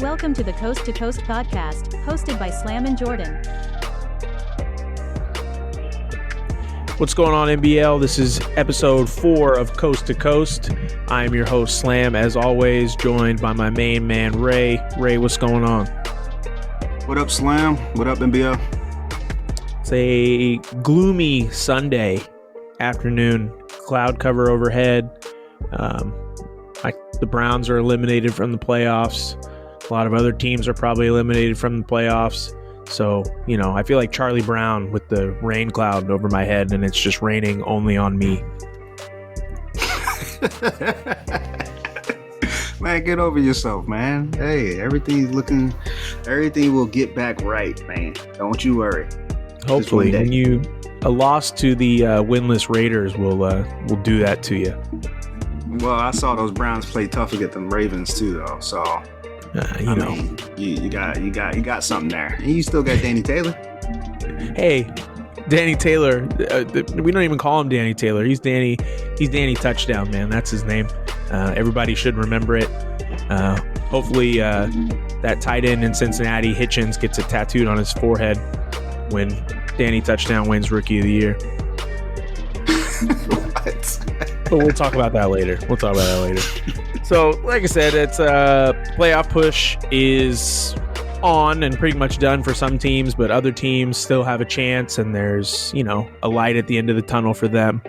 Welcome to the Coast to Coast podcast, hosted by Slam and Jordan. What's going on, MBL? This is episode 4 of Coast to Coast. I am your host, Slam, as always, joined by my main man, Ray. Ray, what's going on? What up, Slam? What up, MBL? It's a gloomy Sunday afternoon. Cloud cover overhead. The Browns are eliminated from the playoffs. A lot of other teams are probably eliminated from the playoffs. So, I feel like Charlie Brown with the rain cloud over my head, and it's just raining only on me. Man, get over yourself, man. Hey, everything will get back right, man. Don't you worry. Hopefully, a loss to the winless Raiders will do that to you. Well, I saw those Browns play tough against them Ravens too, though. So, you got something there, and you still got Danny Taylor. Hey, Danny Taylor. We don't even call him Danny Taylor. He's Danny Touchdown, man. That's his name. Everybody should remember it. Hopefully, that tight end in Cincinnati, Hitchens, gets it tattooed on his forehead when Danny Touchdown wins Rookie of the Year. What? But we'll talk about that later. So, like I said, it's playoff push is on and pretty much done for some teams, but other teams still have a chance, and there's, a light at the end of the tunnel for them.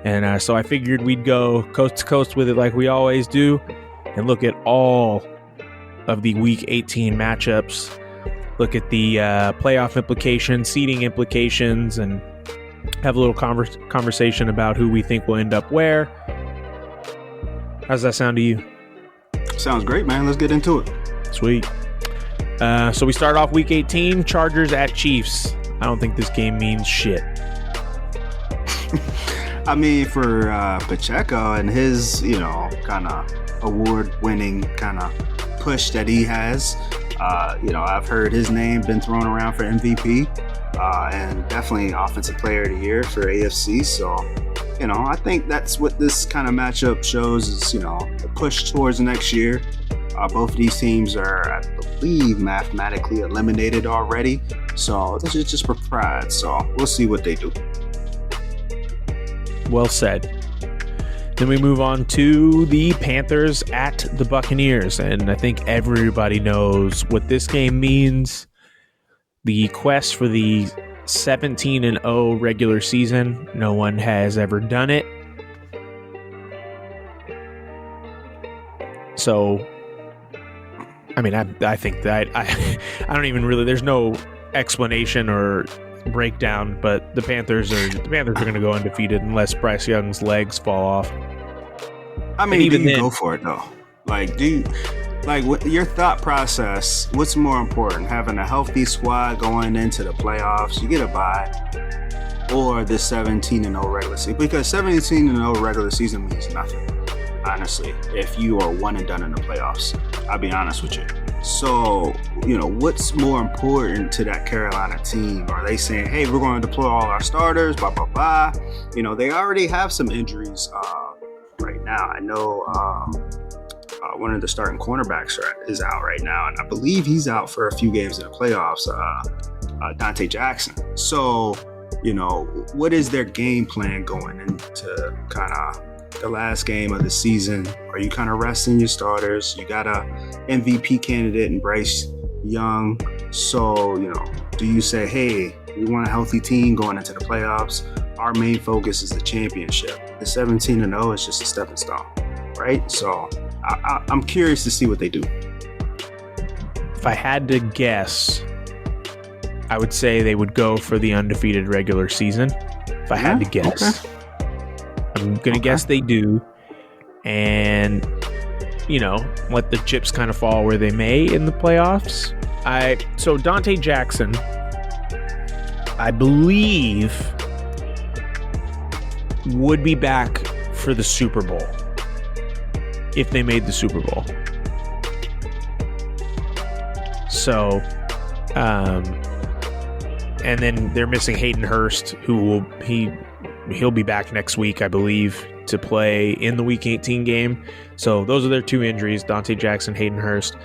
And so I figured we'd go coast to coast with it like we always do and look at all of the Week 18 matchups, look at the playoff implications, seeding implications, and have a little conversation about who we think will end up where. How's that sound to you? Sounds great, man. Let's get into it. Sweet. So we start off Week 18, Chargers at Chiefs. I don't think this game means shit. I mean, for Pacheco and his, kind of award-winning kind of push that he has, I've heard his name been thrown around for MVP. And definitely Offensive Player of the Year for AFC. So, I think that's what this kind of matchup shows is, a push towards next year. Both of these teams are, I believe, mathematically eliminated already. So this is just for pride. So we'll see what they do. Well said. Then we move on to the Panthers at the Buccaneers. And I think everybody knows what this game means. The quest for the 17-0 regular season. No one has ever done it. So, I mean, I think that I don't even really. There's no explanation or breakdown, but the Panthers are going to go undefeated unless Bryce Young's legs fall off. I mean, even then, go for it though. What your thought process, what's more important, having a healthy squad going into the playoffs, you get a bye, or the 17-0 regular season? Because 17-0 regular season means nothing, honestly, if you are one and done in the playoffs. I'll be honest with you. So, what's more important to that Carolina team? Are they saying, hey, we're going to deploy all our starters, blah, blah, blah? They already have some injuries right now. I know one of the starting cornerbacks is out right now, and I believe he's out for a few games in the playoffs, Dante Jackson. So, what is their game plan going into kind of the last game of the season? Are you kind of resting your starters? You got a MVP candidate in Bryce Young. So, do you say, hey, we want a healthy team going into the playoffs? Our main focus is the championship. The 17-0 is just a stepping stone, right? So I'm curious to see what they do. If I had to guess, I would say they would go for the undefeated regular season. If I had to guess. Okay. I'm going to guess they do. And, let the chips kind of fall where they may in the playoffs. So Dante Jackson, I believe, would be back for the Super Bowl. If they made the Super Bowl. So, and then they're missing Hayden Hurst, he'll be back next week, I believe, to play in the Week 18 game. So those are their two injuries, Dante Jackson, Hayden Hurst.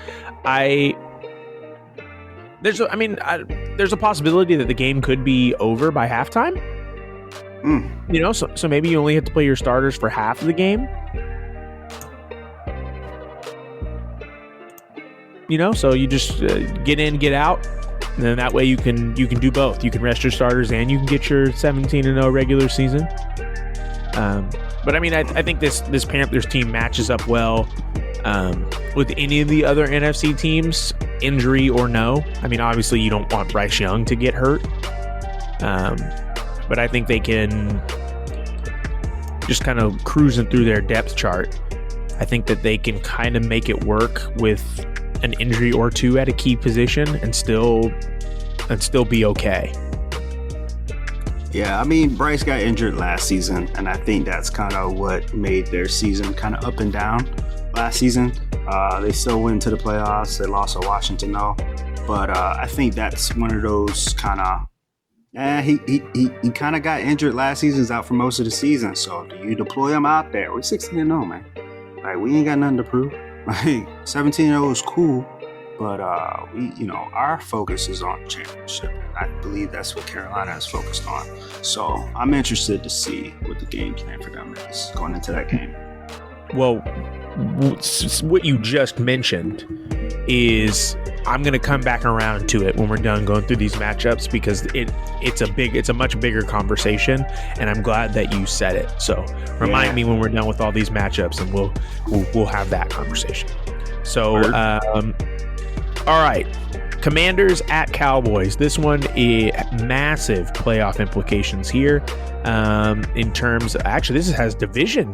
there's a possibility that the game could be over by halftime. You know, so maybe you only have to play your starters for half of the game. You know, so you just get in, get out, and then that way you can do both. You can rest your starters and you can get your 17-0 regular season. But I mean, I think this Panthers team matches up well with any of the other NFC teams, injury or no. I mean, obviously you don't want Bryce Young to get hurt, but I think they can just kind of cruising through their depth chart. I think that they can kind of make it work with an injury or two at a key position and still be okay. Yeah, I mean, Bryce got injured last season, and I think that's kind of what made their season kind of up and down last season. They still went to the playoffs. They lost to Washington, though. But I think that's one of those kind of... he kind of got injured last season. He's out for most of the season. So do you deploy him out there? We're 16-0, man. Like, we ain't got nothing to prove. Like, 17-0 is cool. But our focus is on championship. I believe that's what Carolina is focused on. So I'm interested to see what the game plan for them is going into that game. Well, what you just mentioned is I'm going to come back around to it when we're done going through these matchups, because it's a much bigger conversation, and I'm glad that you said it. So remind me when we're done with all these matchups, and we'll have that conversation. So. All right, Commanders at Cowboys. This one is massive playoff implications here. In terms of, actually, this has division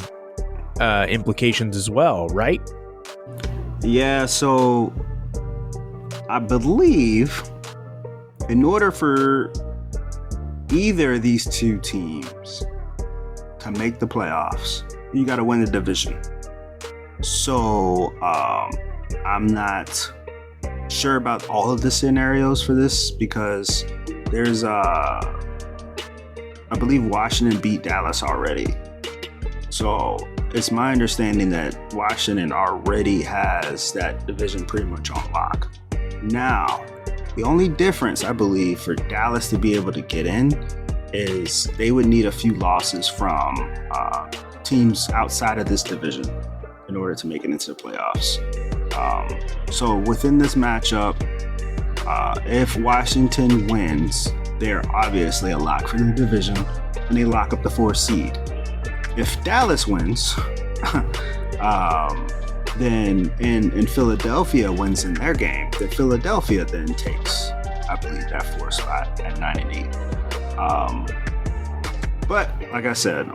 implications as well, right? Yeah, so I believe in order for either of these two teams to make the playoffs, you got to win the division. So I'm not sure about all of the scenarios for this, because there's I believe Washington beat Dallas already, so it's my understanding that Washington already has that division pretty much on lock. Now the only difference, I believe, for Dallas to be able to get in is they would need a few losses from teams outside of this division in order to make it into the playoffs. So within this matchup, if Washington wins, they're obviously a lock for the division, and they lock up the 4th seed. If Dallas wins, then and Philadelphia wins in their game, then Philadelphia then takes, I believe, that 4th spot at 9-8. But like I said,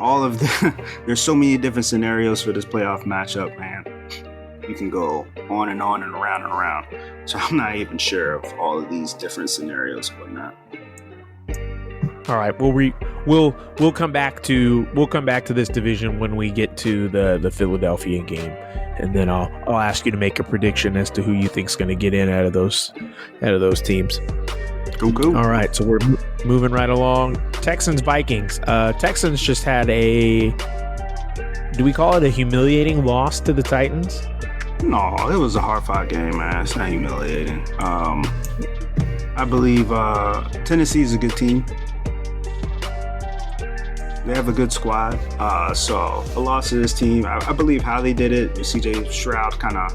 there's so many different scenarios for this playoff matchup, man. You can go on and on and around and around. So I'm not even sure of all of these different scenarios and whatnot. All right. We'll come back to this division when we get to the Philadelphia game, and then I'll ask you to make a prediction as to who you think's going to get in out of those teams. Go. All right. So we're moving right along. Texans Vikings. Texans just had do we call it a humiliating loss to the Titans? No, it was a hard-fought game, man. It's not humiliating. I believe Tennessee's a good team. They have a good squad. So a loss to this team, I believe how they did it, CJ Stroud kind of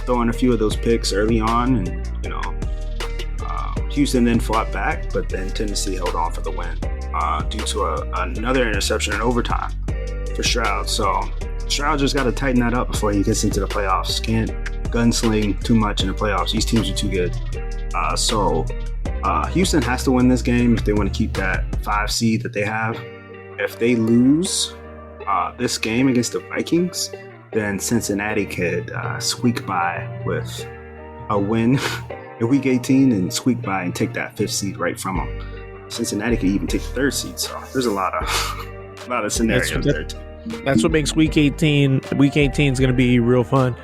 throwing a few of those picks early on, and Houston then fought back, but then Tennessee held on for the win due to another interception in overtime for Stroud. So Stroud just got to tighten that up before he gets into the playoffs. Can't gunsling too much in the playoffs. These teams are too good. So Houston has to win this game if they want to keep that 5 seed that they have. If they lose this game against the Vikings, then Cincinnati could squeak by with a win in Week 18 and squeak by and take that 5th seed right from them. Cincinnati could even take the 3rd seed. So there's a lot of scenarios there too. That's what makes Week 18. Week 18 is going to be real fun.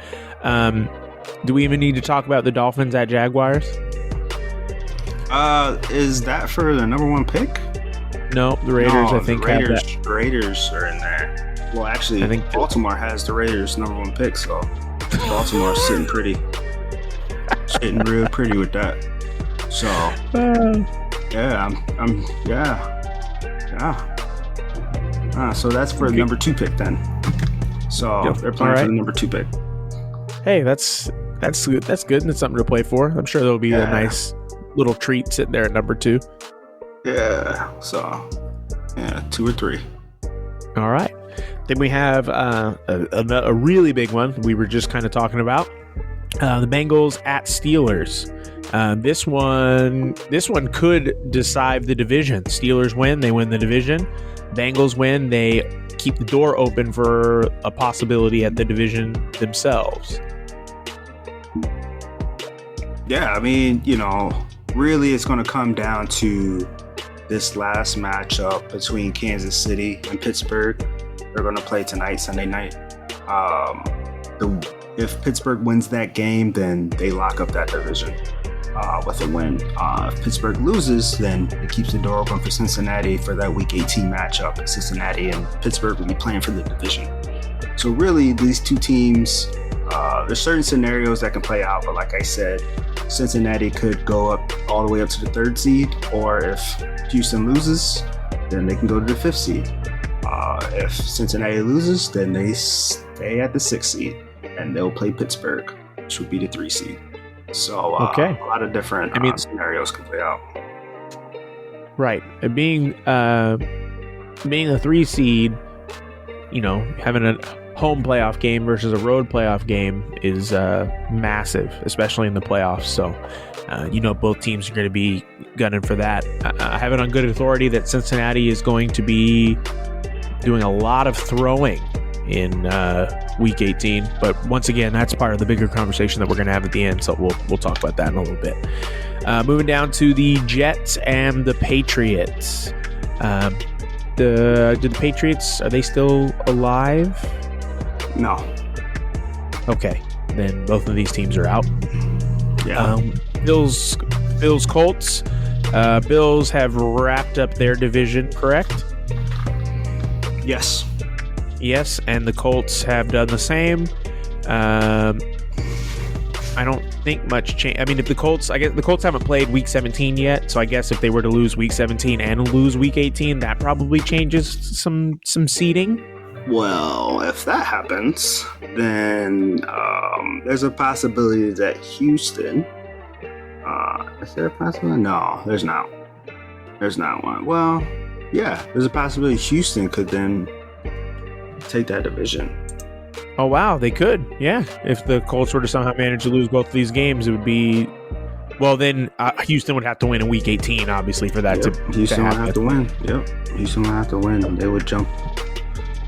Do we even need to talk about the Dolphins at Jaguars? Is that for the number 1 pick? No, the Raiders. I think the Raiders are in there. Well, actually, I think Baltimore has the Raiders number 1 pick, so Baltimore's sitting pretty. It's getting real pretty with that. So, yeah, so that's for the number 2 pick then. So they're playing for the number 2 pick. Hey, that's good. That's good, and it's something to play for. I'm sure there'll be a nice little treat sitting there at number 2. Yeah. So, 2 or 3. All right. Then we have a really big one we were just kind of talking about. The Bengals at Steelers. This one could decide the division. Steelers win, they win the division. Bengals win, they keep the door open for a possibility at the division themselves. Yeah, I mean, really it's going to come down to this last matchup between Kansas City and Pittsburgh. They're going to play tonight, Sunday night. If Pittsburgh wins that game, then they lock up that division with a win. If Pittsburgh loses, then it keeps the door open for Cincinnati for that Week 18 matchup. Cincinnati and Pittsburgh will be playing for the division. So really, these two teams, there's certain scenarios that can play out, but like I said, Cincinnati could go up all the way up to the 3rd seed, or if Houston loses, then they can go to the 5th seed. If Cincinnati loses, then they stay at the 6th seed, and they'll play Pittsburgh, which would be the 3 seed. So a lot of different scenarios can play out. Right. Being a 3 seed, having a home playoff game versus a road playoff game is massive, especially in the playoffs. So, both teams are going to be gunning for that. I have it on good authority that Cincinnati is going to be doing a lot of throwing in Week 18. But once again, that's part of the bigger conversation that we're going to have at the end. So we'll talk about that in a little bit. Moving down to the Jets and the Patriots. Do the Patriots, are they still alive? No. Okay, then both of these teams are out. Yeah. Bills Colts. Bills have wrapped up their division, correct? Yes, and the Colts have done the same. I don't think much change. I mean, if the Colts haven't played Week 17 yet, so I guess if they were to lose Week 17 and lose Week 18, that probably changes some seeding. Well, if that happens, then there's a possibility that Houston. Is there a possibility? No, there's not. There's not one. Well, yeah, there's a possibility Houston could then take that division. Oh, wow, they could. Yeah. If the Colts were to somehow manage to lose both of these games, it would be... Well, then Houston would have to win in Week 18, obviously, for that to Houston would have to win. Yep. Houston would have to win. They would jump.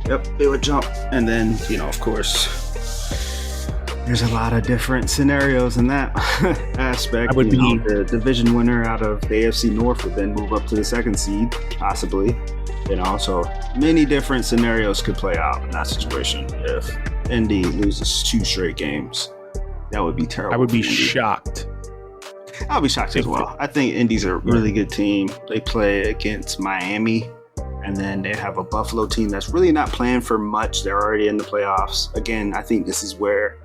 Yep, they would jump. And then, of course, there's a lot of different scenarios in that aspect. The division winner out of the AFC North would then move up to the 2nd seed, possibly. So many different scenarios could play out in that situation. If Indy loses 2 straight games, that would be terrible. I would be shocked. I'll be shocked as well. I think Indy's a really good team. They play against Miami, and then they have a Buffalo team that's really not playing for much. They're already in the playoffs. Again, I think this is where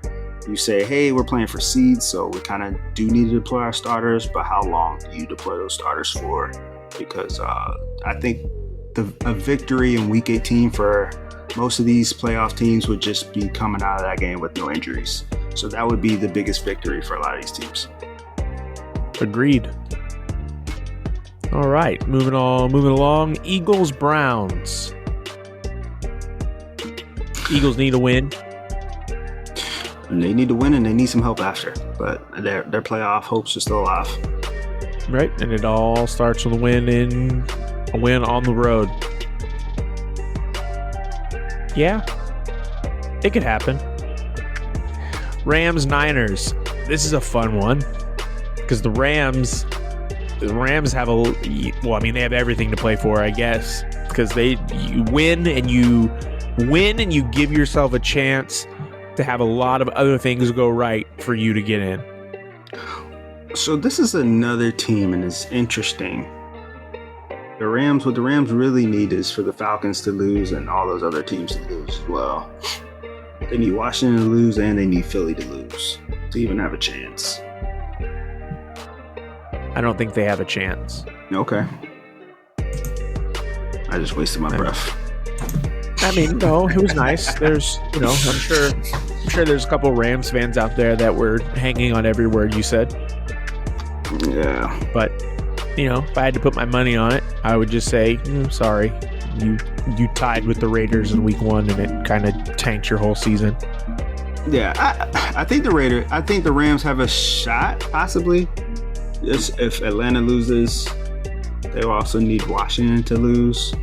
you say, hey, we're playing for seeds, so we kind of do need to deploy our starters, but how long do you deploy those starters for? Because I think a victory in Week 18 for most of these playoff teams would just be coming out of that game with no injuries. So that would be the biggest victory for a lot of these teams. Agreed. All right, moving along. Eagles, Browns. Eagles need a win. And they need to win, and they need some help after. But their playoff hopes are still alive. Right, and it all starts with a win on the road. Yeah, it could happen. Rams, Niners. This is a fun one because the Rams have they have everything to play for, I guess, because you win and you give yourself a chance to have a lot of other things go right for you to get in. So this is another team, and it's interesting. What the Rams really need is for the Falcons to lose and all those other teams to lose as well. They need Washington to lose, and they need Philly to lose to even have a chance. I don't think they have a chance. Okay. I just wasted my breath. I mean, no, it was nice. There's, I'm sure there's a couple Rams fans out there that were hanging on every word you said. Yeah. But, if I had to put my money on it, I would just say, sorry, you tied with the Raiders in week 1 and it kind of tanked your whole season. Yeah, I think the Rams have a shot, possibly. If Atlanta loses, they will also need Washington to lose,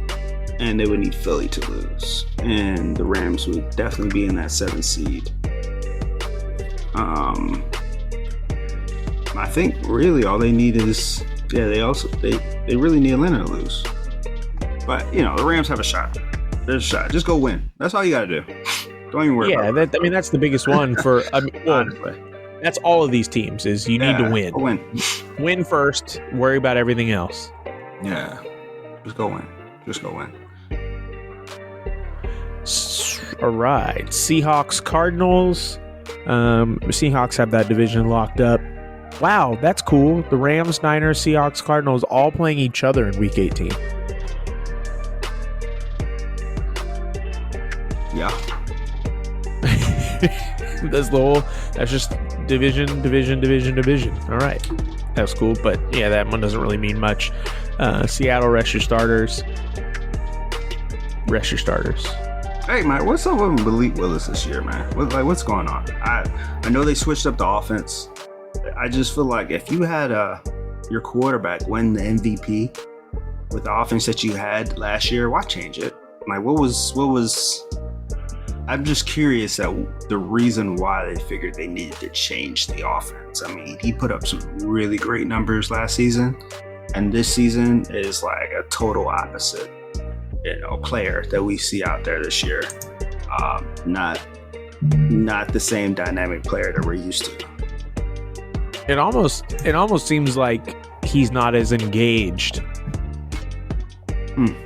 and they would need Philly to lose, and the Rams would definitely be in that 7th seed. I think really all they need is they really need Atlanta to lose, but the Rams have a shot. There's a shot. Just go win. That's all you got to do. Don't even worry. Yeah, that's the biggest one for. Honestly. That's all of these teams is you need to win. Win first. Worry about everything else. Yeah, just go win. All right, Seahawks, Cardinals. Seahawks have that division locked up. Wow, that's cool. The Rams, Niners, Seahawks, Cardinals all playing each other in Week 18. Yeah. That's just division. All right. That's cool, but yeah, that one doesn't really mean much. Seattle, rest your starters. Hey, man, what's up with Malik Willis this year, man? What's going on? I know they switched up the offense. I just feel like if you had your quarterback win the MVP with the offense that you had last year, why change it? Like, what was? I'm just curious at the reason why they figured they needed to change the offense. I mean, he put up some really great numbers last season, and this season is like a total opposite, player that we see out there this year. Not the same dynamic player that we're used to. It almost seems like he's not as engaged.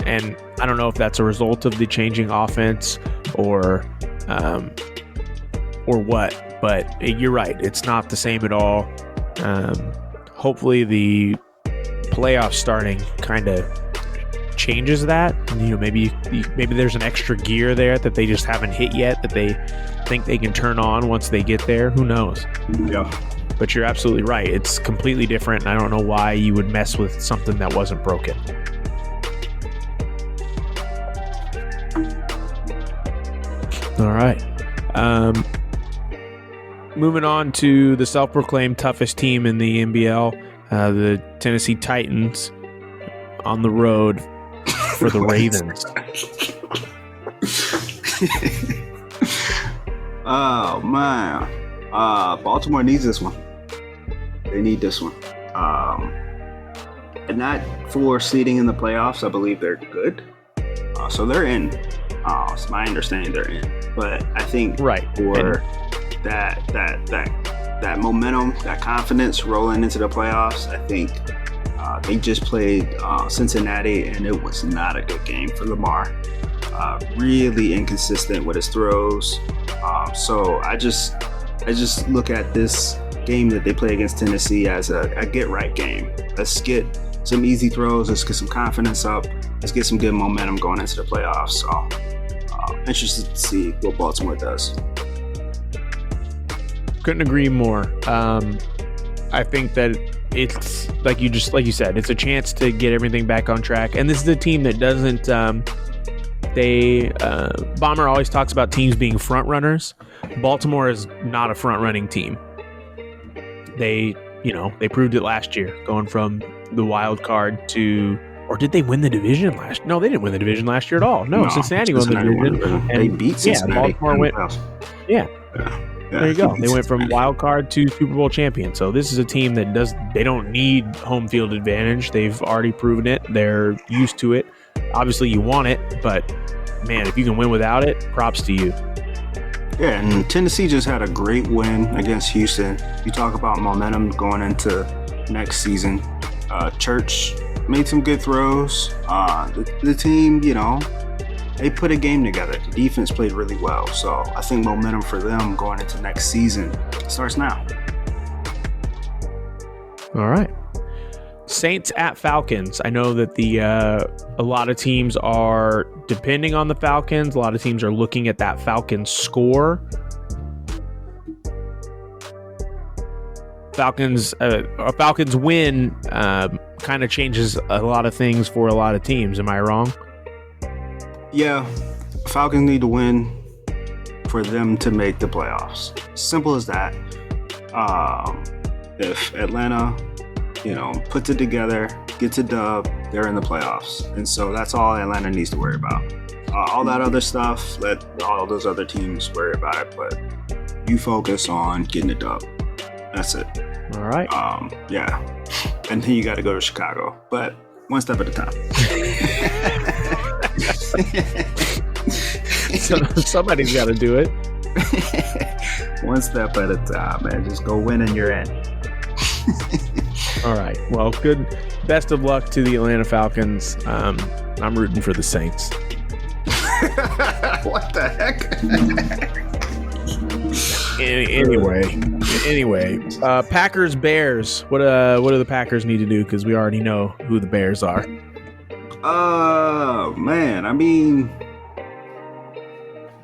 And I don't know if that's a result of the changing offense or what, but you're right. It's not the same at all. Hopefully the playoff starting kind of changes that. Maybe there's an extra gear there that they just haven't hit yet that they think they can turn on once they get there. Who knows? Yeah. But you're absolutely right. It's completely different, and I don't know why you would mess with something that wasn't broken. All right. Moving on to the self-proclaimed toughest team in the MBL, the Tennessee Titans, on the road for the Ravens. Oh, man. Baltimore needs this one. They need this one. And not for seeding in the playoffs. I believe they're good. So they're in. It's my understanding they're in. But I think for that momentum, that confidence rolling into the playoffs, I think they just played Cincinnati, and it was not a good game for Lamar. Really inconsistent with his throws. So I just look at this game that they play against Tennessee as a get-right game. Let's get some easy throws. Let's get some confidence up. Let's get some good momentum going into the playoffs. So interested to see what Baltimore does. Couldn't agree more. I think that it's like you said, it's a chance to get everything back on track. And this is a team that doesn't. Bomber always talks about teams being front runners. Baltimore is not a front running team. They proved it last year, going from the wild card to. Or did they win the division last? No, they didn't win the division last year at all. No, Cincinnati won the division. And they beat Cincinnati. Baltimore went. Yeah. There you go. They went from wild card to Super Bowl champion. So this is a team that they don't need home field advantage. They've already proven it. They're used to it. Obviously, you want it, but man, if you can win without it, props to you. Yeah, and Tennessee just had a great win against Houston. You talk about momentum going into next season. Church made some good throws. The team, they put a game together. The defense played really well. So I think momentum for them going into next season starts now. All right. Saints at Falcons. I know that a lot of teams are depending on the Falcons. A lot of teams are looking at that Falcons score. A Falcons win kind of changes a lot of things for a lot of teams. Am I wrong? Yeah, Falcons need to win for them to make the playoffs. Simple as that. If Atlanta, puts it together, gets a dub, they're in the playoffs. And so that's all Atlanta needs to worry about. All that other stuff, let all those other teams worry about it, but you focus on getting a dub. That's it. All right. Yeah. And then you got to go to Chicago, but one step at a time. So somebody's got to do it. One step at a time, man. Just go win and you're in. All right. Well, good. Best of luck to the Atlanta Falcons. I'm rooting for the Saints. What the heck? Anyway, Packers Bears. What do the Packers need to do? Because we already know who the Bears are. Man. I mean,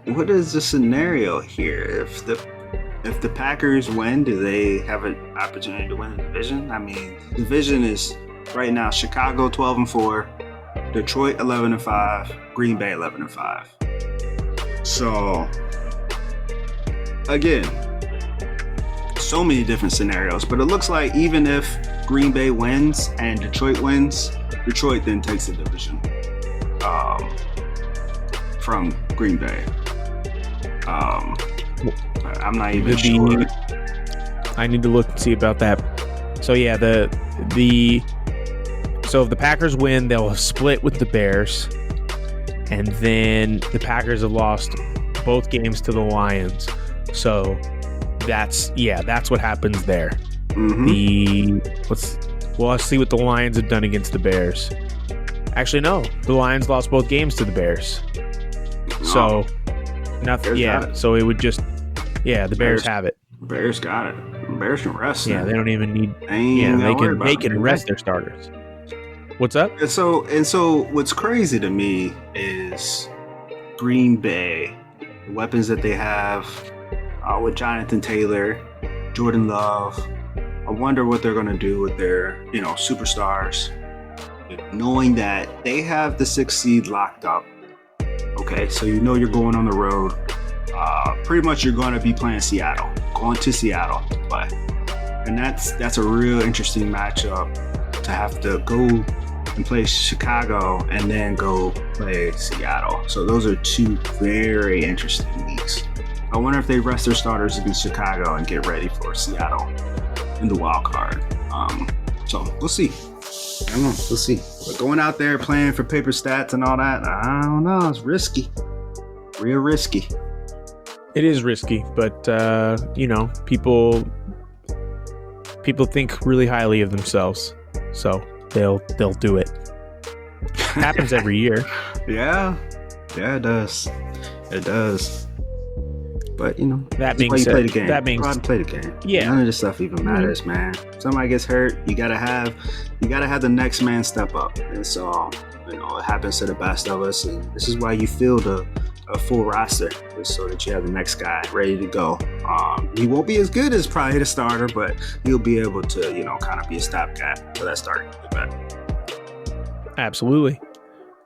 what is the scenario here? If the Packers win, do they have an opportunity to win the division? I mean, the division is right now Chicago 12-4, Detroit 11-5, Green Bay 11-5. So again, so many different scenarios, but it looks like even if Green Bay wins and Detroit wins, Detroit then takes the division from Green Bay. I'm not even sure. I need to look and see about that. So yeah, so if the Packers win, they'll split with the Bears, and then the Packers have lost both games to the Lions. So that's what happens there. Mm-hmm. Let's see what the Lions have done against the Bears. Actually, no, the Lions lost both games to the Bears. So nothing. Yeah, so it would just. Yeah, the Bears have it. Bears got it. Bears can rest. Yeah, they don't even need. They can rest their starters. What's up? And so what's crazy to me is Green Bay, the weapons that they have with Jonathan Taylor, Jordan Love. I wonder what they're going to do with their superstars, knowing that they have the 6th seed locked up. Okay, so you're going on the road. Pretty much you're going to be playing going to Seattle to play. And that's a real interesting matchup to have to go and play Chicago and then go play Seattle. So those are two very interesting weeks. I wonder if they rest their starters against Chicago and get ready for Seattle in the wild card. So we'll see. I don't know. We'll see. But going out there playing for paper stats and all that, I don't know. It's risky. Real risky. It is risky, but people think really highly of themselves, so they'll do it. It happens every year. Yeah, it does. But that being said, play the game. Play the game. Yeah, none of this stuff even matters, man. If somebody gets hurt, you gotta have the next man step up, and so it happens to the best of us, and this is why you field a full roster, so that you have the next guy ready to go. He won't be as good as probably the starter, but he'll be able to, kind of be a stopgap for that starter. Absolutely.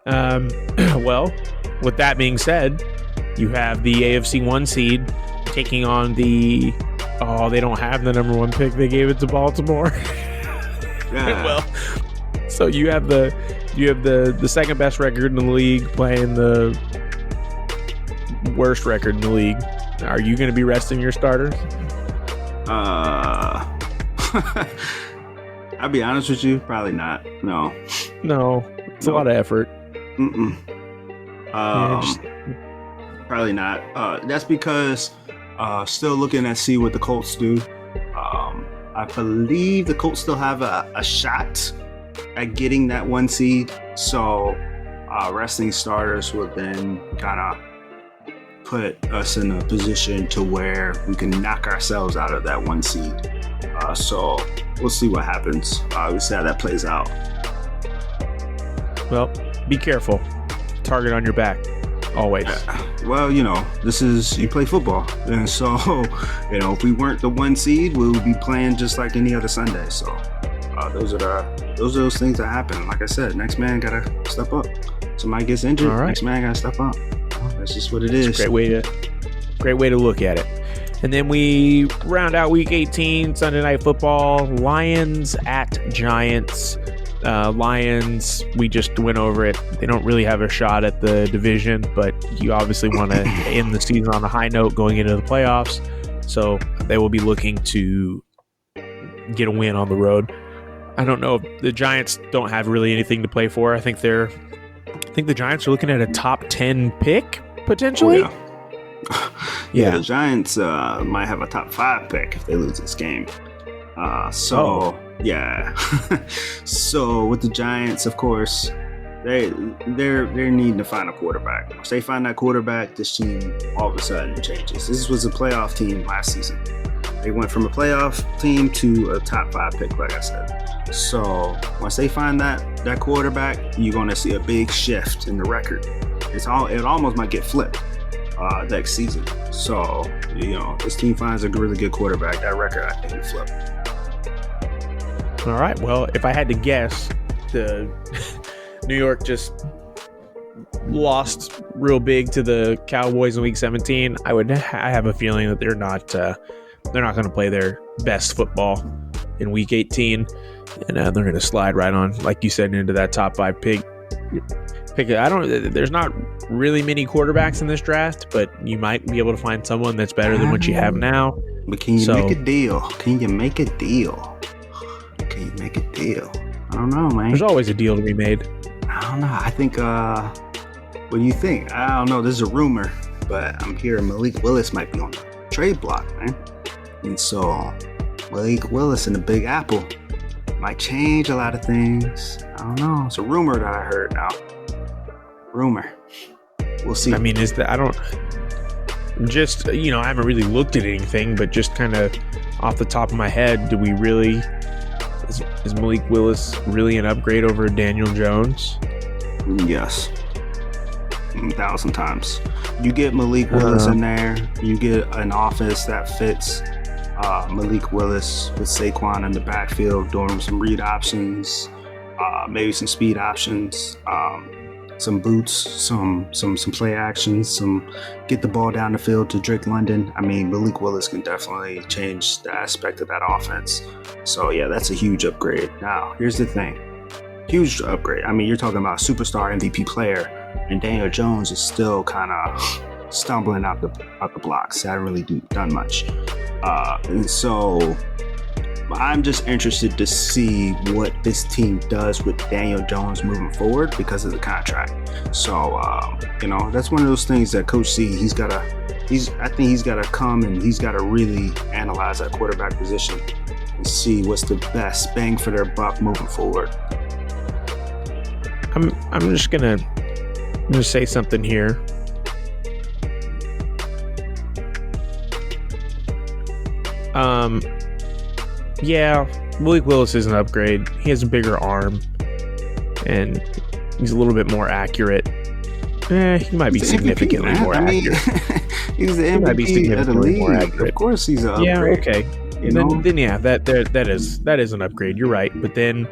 Well, with that being said, you have the AFC 1 seed taking on they don't have the number 1 pick. They gave it to Baltimore. Yeah. Well, so you have the second best record in the league playing the worst record in the league. Are you going to be resting your starters? I'll be honest with you, probably not. No, it's a lot of effort. Probably not. That's because still looking to see what the Colts do. I believe the Colts still have a shot at getting that 1 seed, so resting starters will then kind of put us in a position to where we can knock ourselves out of that 1 seed. So we'll see what happens. We'll see how that plays out. Well, be careful. Target on your back, always. Well, you play football, and so if we weren't the 1 seed, we would be playing just like any other Sunday. So those are those things that happen. Like I said, next man gotta step up. Somebody gets injured, right. Next man gotta step up. That's just what it is. Great way to look at it. And then we round out Week 18, Sunday Night Football, Lions at Giants. Lions, we just went over it. They don't really have a shot at the division, but you obviously want to end the season on a high note going into the playoffs. So they will be looking to get a win on the road. I don't know if the Giants don't have really anything to play for. I think the Giants are looking at a top 10 pick potentially. Oh, yeah. The Giants might have a top 5 pick if they lose this game. Yeah. So with the Giants, of course, they're needing to find a quarterback. Once they find that quarterback, this team all of a sudden changes. This was a playoff team last season. They went from a playoff team to a top 5 pick, like I said. So once they find that quarterback, you're going to see a big shift in the record. It almost might get flipped next season. So this team finds a really good quarterback. That record, I think, will flip. All right. Well, if I had to guess, the New York just lost real big to the Cowboys in Week 17. I have a feeling that they're not going to play their best football in Week 18, and they're going to slide right on, like you said, into that top 5 pick. There's not really many quarterbacks in this draft, but you might be able to find someone that's better than what you have now. But can you make a deal? Can you make a deal? I don't know, man. There's always a deal to be made. I don't know. I think, what do you think? I don't know. This is a rumor, but I'm hearing Malik Willis might be on the trade block, man. And so Malik Willis in the Big Apple might change a lot of things. I don't know. It's a rumor that I heard now. Rumor. We'll see. I mean, I haven't really looked at anything, but just kind of off the top of my head, is Malik Willis really an upgrade over Daniel Jones? Yes. 1,000 times. You get Malik Willis in there, you get an offense that fits Malik Willis with Saquon in the backfield doing some read options, maybe some speed options, some boots, some play actions, some get the ball down the field to Drake London. I mean, Malik Willis can definitely change the aspect of that offense. So yeah, that's a huge upgrade. Now, here's the thing. Huge upgrade. I mean, you're talking about a superstar MVP player, and Daniel Jones is still kind of stumbling out the blocks. Hasn't really done much. And so I'm just interested to see what this team does with Daniel Jones moving forward because of the contract. So, that's one of those things that Coach C, I think he's got to come and he's got to really analyze that quarterback position and see what's the best bang for their buck moving forward. I'm just gonna say something here. Yeah, Malik Willis is an upgrade. He has a bigger arm, and he's a little bit more accurate. He might be significantly more accurate. He's the MVP of the league. Of course, he's an upgrade. Yeah, okay. Then yeah, that is an upgrade. You're right. But then,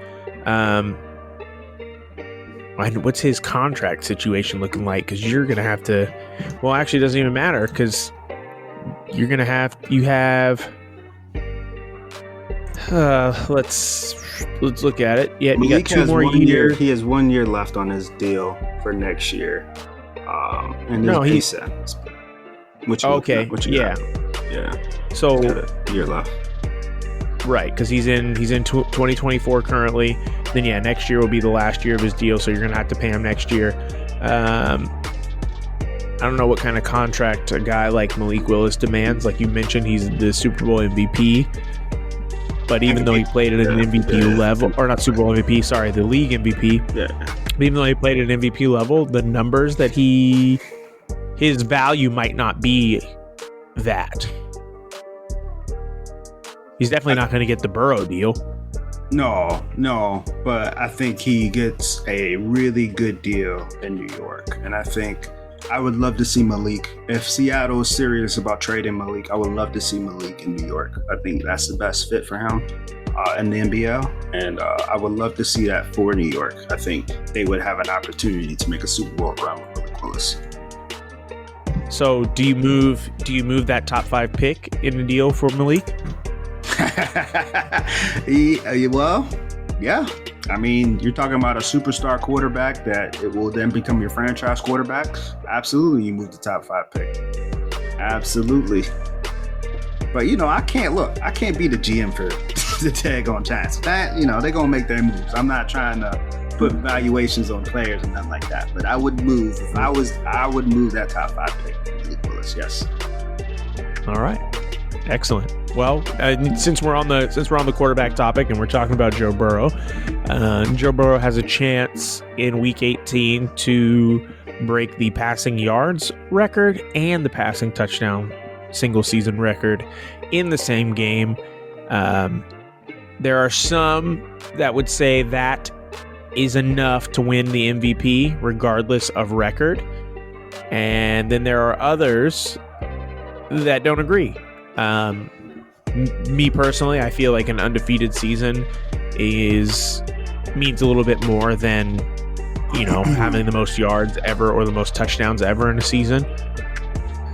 what's his contract situation looking like? Because you're gonna have to. Well, actually, it doesn't even matter because you're gonna have. You have. Let's look at it. Yeah, you got 2 more years. He has 1 year left on his deal for next year. And he's yeah. So he's got a year left. Right, because he's in 2024 currently. Then yeah, next year will be the last year of his deal, so you're gonna have to pay him next year. I don't know what kind of contract a guy like Malik Willis demands. Like you mentioned, he's the Super Bowl MVP. But even though he played at an MVP level, or not Super Bowl MVP, sorry, the league MVP. Yeah. But even though he played at an MVP level, the numbers that his value might not be that. He's definitely not going to get the Burrow deal. No, but I think he gets a really good deal in New York. And I think I would love to see Malik. If Seattle is serious about trading Malik, I would love to see Malik in New York. I think that's the best fit for him in the MBL. And I would love to see that for New York. I think they would have an opportunity to make a Super Bowl run with Malik Willis. So do you move that top 5 pick in the deal for Malik? Well, yeah. I mean, you're talking about a superstar quarterback that it will then become your franchise quarterback. Absolutely, you move the top 5 pick. Absolutely. But, I can't be the GM for the tag on Giants. That, they're going to make their moves. I'm not trying to put valuations on players and nothing like that. But I would move, I would move that top 5 pick. Yes. All right. Excellent. Well, since we're on the quarterback topic and we're talking about Joe Burrow, Joe Burrow has a chance in Week 18 to break the passing yards record and the passing touchdown single season record in the same game. There are some that would say that is enough to win the MVP regardless of record, and then there are others that don't agree. Me personally, I feel like an undefeated season means a little bit more than having the most yards ever or the most touchdowns ever in a season.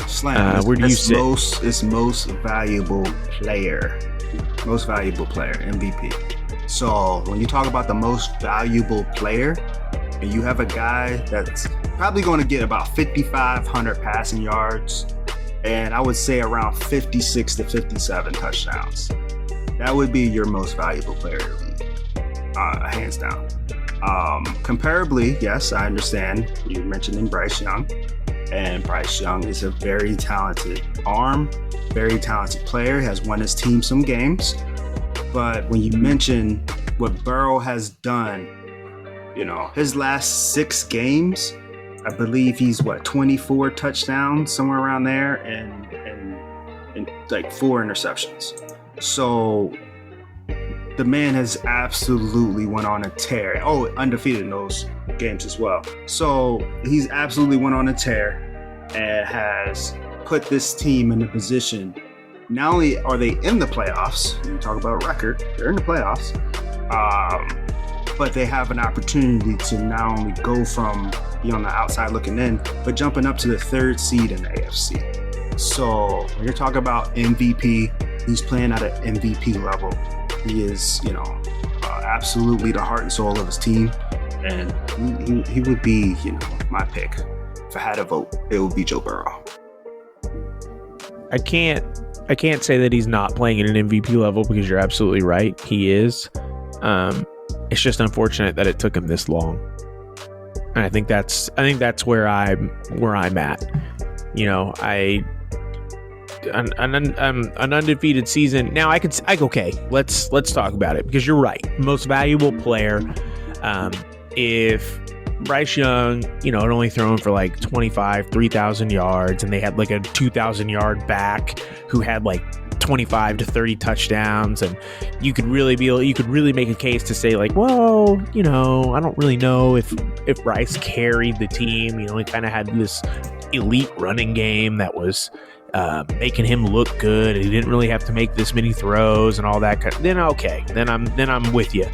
Slam, where do you sit? It's most valuable player, MVP. So when you talk about the most valuable player, and you have a guy that's probably going to get about 5,500 passing yards, and I would say around 56 to 57 touchdowns. That would be your most valuable player in the league, hands down. Comparably, yes, I understand you mentioned Bryce Young, and Bryce Young is a very talented arm, very talented player, has won his team some games. But when you mention what Burrow has done, his last 6 games, I believe he's 24 touchdowns, somewhere around there, and like 4 interceptions. So the man has absolutely went on a tear. Oh, undefeated in those games as well. So he's absolutely went on a tear and has put this team in a position. Not only are they in the playoffs, you talk about a record, they're in the playoffs, but they have an opportunity to not only go from being on the outside looking in, but jumping up to the 3rd seed in the AFC. So when you're talking about MVP, he's playing at an MVP level. He is, absolutely the heart and soul of his team, and he would be, my pick. If I had a vote, it would be Joe Burrow. I can't say that he's not playing at an MVP level, because you're absolutely right. He is. It's just unfortunate that it took him this long. And I think that's where I'm at. An undefeated season. Now let's talk about it, because you're right. Most valuable player. If Bryce Young, had only thrown for 3,000 yards, and they had a 2,000 yard back who had 25 to 30 touchdowns, and you could really make a case to say I don't really know if Bryce carried the team. He kind of had this elite running game that was making him look good. He didn't really have to make this many throws and all that then I'm with you.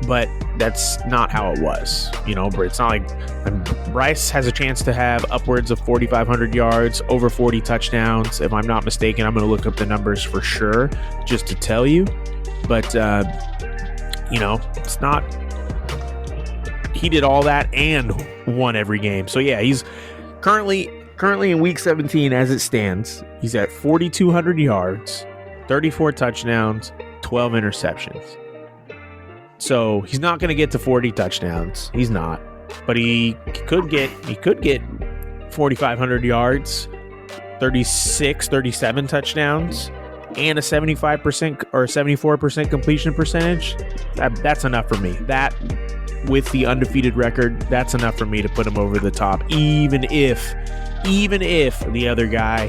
But that's not how it was. It's not like Bryce has a chance to have upwards of 4,500 yards, over 40 touchdowns. If I'm not mistaken, I'm going to look up the numbers for sure just to tell you. But, it's not. He did all that and won every game. So, yeah, he's currently in Week 17 as it stands. He's at 4,200 yards, 34 touchdowns, 12 interceptions. So he's not going to get to 40 touchdowns. He's not, but he could get 4,500 yards, 36, 37 touchdowns, and a 75% or 74% completion percentage. That's enough for me. That, with the undefeated record, that's enough for me to put him over the top, even if the other guy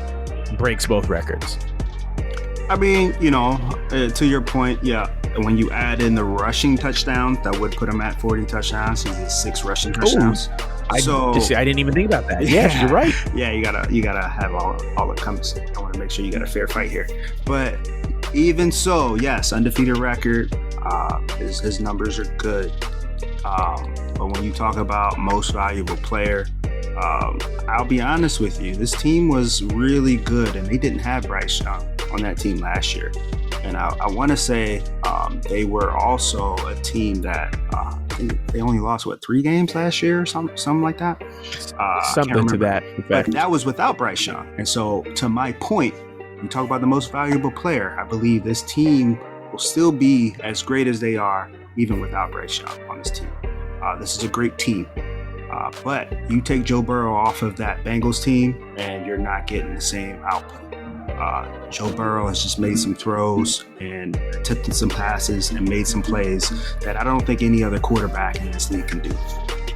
breaks both records. I mean, to your point, yeah. when you add in the rushing touchdowns, that would put him at 40 touchdowns. He has 6 rushing touchdowns. I didn't even think about that. Yeah, you're right. Yeah, you gotta have all it comes. I want to make sure you got a fair fight here. But even so, yes, undefeated record. His numbers are good. But when you talk about most valuable player, I'll be honest with you. This team was really good, and they didn't have Bryce Young on that team last year. And I want to say they were also a team that they only lost 3 games last year or something like that. Something to that effect. But that was without Bryce Young. And so, to my point, you talk about the most valuable player. I believe this team will still be as great as they are even without Bryce Young on this team. This is a great team. But you take Joe Burrow off of that Bengals team, and you're not getting the same output. Joe Burrow has just made some throws and attempted some passes and made some plays that I don't think any other quarterback in this league can do.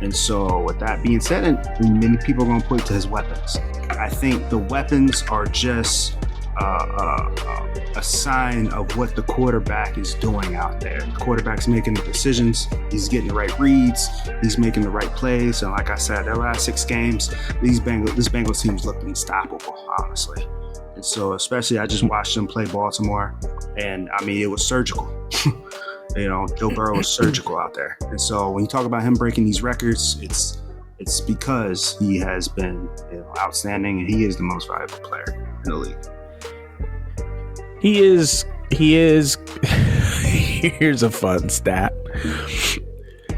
And so with that being said, and many people are going to point to his weapons. I think the weapons are just a sign of what the quarterback is doing out there. The quarterback's making the decisions. He's getting the right reads. He's making the right plays. And like I said, their last 6 games, this Bengals team's looked unstoppable, honestly. And so, especially, I just watched them play Baltimore, and I mean, it was surgical. Joe Burrow was surgical out there. And so, when you talk about him breaking these records, it's because he has been outstanding, and he is the most valuable player in the league. He is. Here's a fun stat.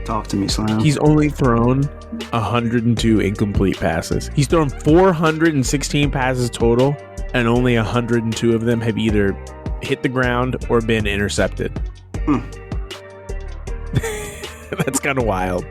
Talk to me, Slam. He's only thrown 102 incomplete passes. He's thrown 416 passes total, and only 102 of them have either hit the ground or been intercepted. That's kind of wild.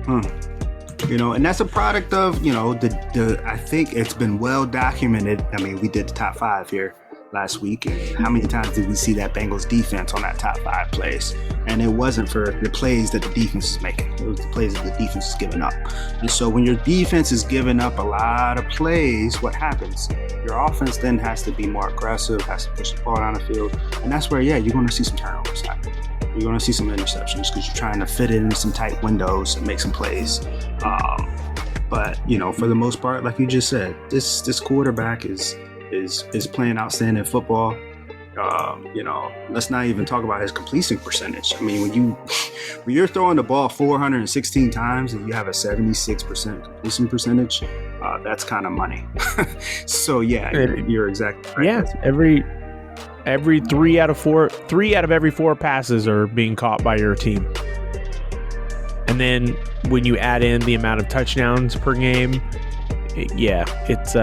And that's a product of, I think it's been well documented. I mean, we did the top 5 here last week, and how many times did we see that Bengals defense on that top 5 plays? And it wasn't for the plays that the defense is making. It was the plays that the defense is giving up. And so when your defense is giving up a lot of plays, what happens? Your offense then has to be more aggressive, has to push the ball down the field. And that's where, you're going to see some turnovers happen. You're going to see some interceptions because you're trying to fit it in some tight windows and make some plays. But, for the most part, like you just said, this quarterback is playing outstanding football. Let's not even talk about his completion percentage. I mean, when you're throwing the ball 416 times and you have a 76% completion percentage, that's kind of money. So you're exactly right. Yeah, every 3 out of every 4 passes are being caught by your team. And then when you add in the amount of touchdowns per game, it's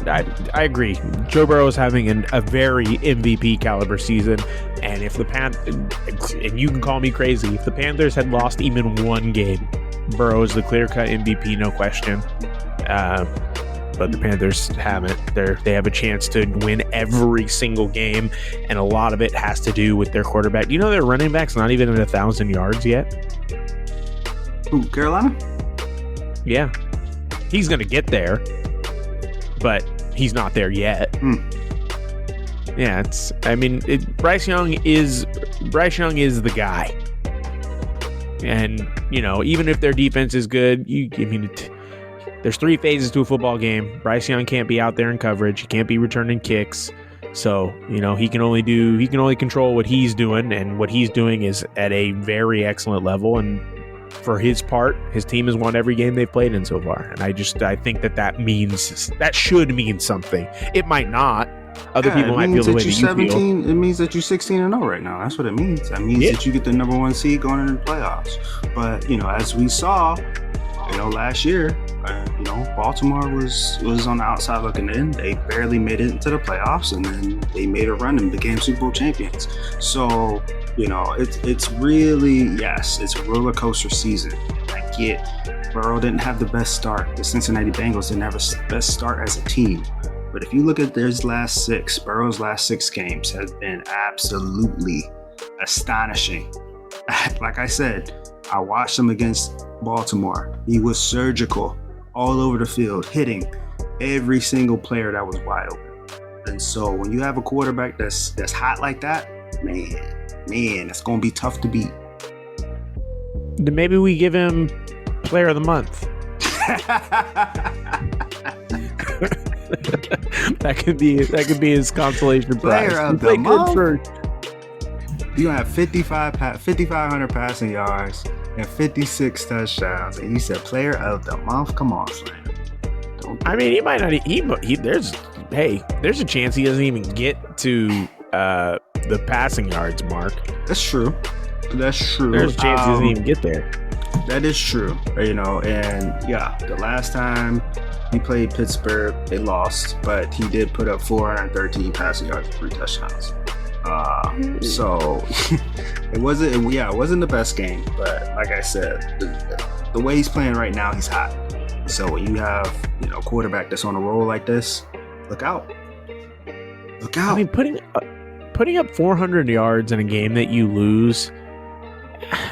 I agree. Joe Burrow is having a very MVP caliber season, and if and you can call me crazy, if the Panthers had lost even 1 game, Burrow is the clear-cut MVP, no question. But the Panthers haven't. They have a chance to win every single game, and a lot of it has to do with their quarterback. You know, their running back's not even at 1,000 yards yet. Ooh, Carolina? Yeah, he's gonna get there, but he's not there yet. Yeah, Bryce Young is the guy. And, even if their defense is good, there's 3 phases to a football game. Bryce Young can't be out there in coverage. He can't be returning kicks. So, he can only control what he's doing, and what he's doing is at a very excellent level. And for his part, his team has won every game they've played in so far. And I think that should mean something. It might not. Other people might feel the way that you feel. It means that you're 16-0 right now. That's what it means. That means that you get the number 1 seed going into the playoffs. But, as we saw, last year, Baltimore was on the outside looking in. They barely made it into the playoffs, and then they made a run and became Super Bowl champions. So, it's really, it's a roller coaster season. I get Burrow didn't have the best start. The Cincinnati Bengals didn't have the best start as a team. But if you look at Burrow's last 6 games has been absolutely astonishing. Like I said, I watched him against Baltimore. He was surgical all over the field, hitting every single player that was wide open. And so when you have a quarterback that's hot like that, man, man, it's going to be tough to beat. Then maybe we give him Player of the Month. that could be his consolation prize. Player of the Month. You gonna have 5,500 passing yards and 56 touchdowns, and you said Player of the Month. Come on, Slam. I mean, he might not. There's a chance he doesn't even get to the passing yards mark. That's true. There's a chance he doesn't even get there. That is true. And yeah, the last time he played Pittsburgh, they lost, but he did put up 413 passing yards and 3 touchdowns. So it wasn't the best game, but like I said, the way he's playing right now, he's hot. So when you have a quarterback that's on a roll like this, look out. I mean, putting up 400 yards in a game that you lose,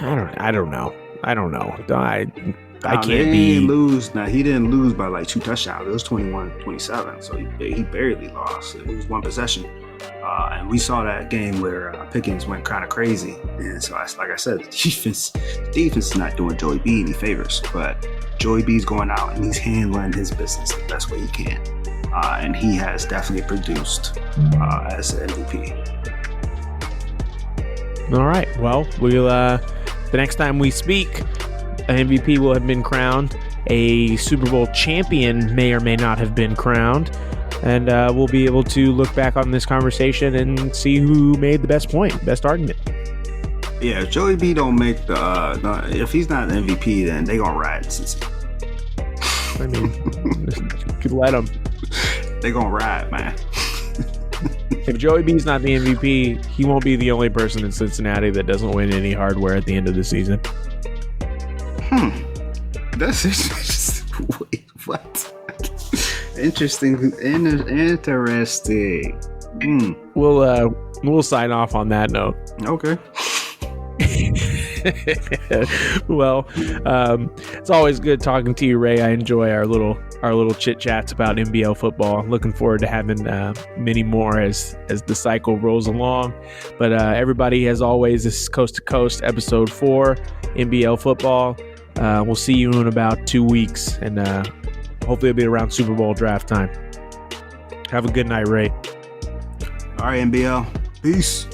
I don't know. I can't be lose. Now he didn't lose by like 2 touchdowns. It was 21-27, so he barely lost. It was 1 possession. And we saw that game where Pickens went kind of crazy. And so, like I said, the defense is not doing Joey B any favors. But Joey B's going out and he's handling his business the best way he can. And he has definitely produced as an MVP. All right. Well, the next time we speak, an MVP will have been crowned. A Super Bowl champion may or may not have been crowned. And we'll be able to look back on this conversation and see who made the best argument. Yeah, if Joey B don't make if he's not an MVP, then they gonna ride Cincy. I mean, could let him. They gonna ride, man. If Joey B's not the MVP, he won't be the only person in Cincinnati that doesn't win any hardware at the end of the season. That's interesting. Wait, what? Interesting. We'll sign off on that note. Okay. Well, it's always good talking to you, Ray. I enjoy our little chit chats about MBL football. Looking forward to having many more as the cycle rolls along. But everybody, as always, this is Coast to Coast, episode 4, MBL football. We'll see you in about 2 weeks, and hopefully it'll be around Super Bowl draft time. Have a good night, Ray. All right, MBL. Peace.